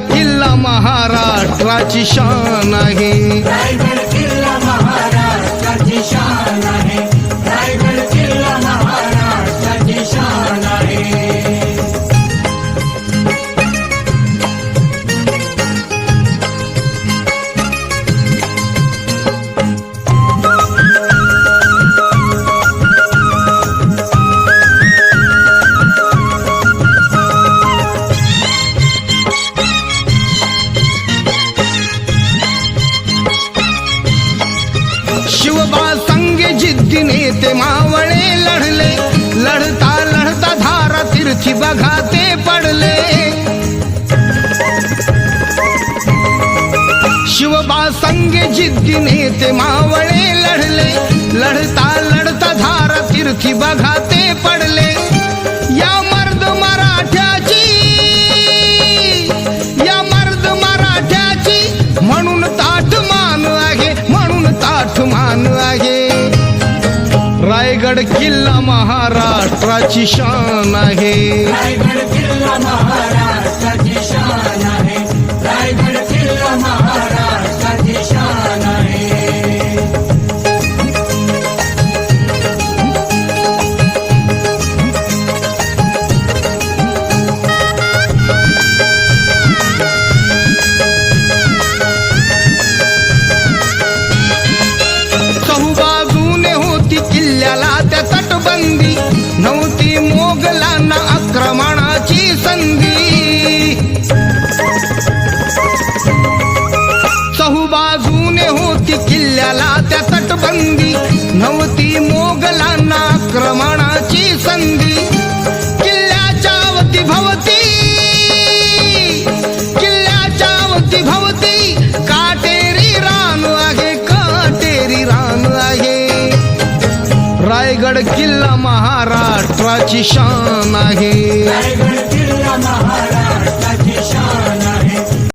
किल्ला महाराष्ट्राची शान आहे. रायगड किल्ला महाराष्ट्राची शान आहे. रायगड किल्ला महाराष्ट्राची शान आहे. शिवबा संगे जिद्दीने ते मावळे लढले, लढता लढता धारा तीर्थी बघा ते पडले. शिवबा संगे जिद्दीने ते मावळे लढले, लढता लढता धारा तीर्थी बघा ते पडले. या मर्द मराठ्याची, या मर्द मराठ्याची म्हणून ताठ मान आहे, म्हणून ताठ मान आहे. रायगड किल्ला महाराष्ट्राची शान आहे. रायगड किल्ला महाराष्ट्राची शान आहे. रायगड किल्ला महाराष्ट्राची शान आहे. चहूबाजूने होती किल्ल्याला त्या तटबंदी, नव्हती मोगलांना आक्रमणाची संधी. चहूबाजूने होती किल्ल्याला त्या तटबंदी, नव्हती मोगलांना आक्रमणाची संधी. किल्ल्याच्या अवतीभवती, किल्ल्याच्या अवतीभवती काटेरी रान आहे, काटेरी रान आहे. रायगड किल्ला महाराष्ट्राची शान आहे. रायगड किल्ला महाराष्ट्राची शान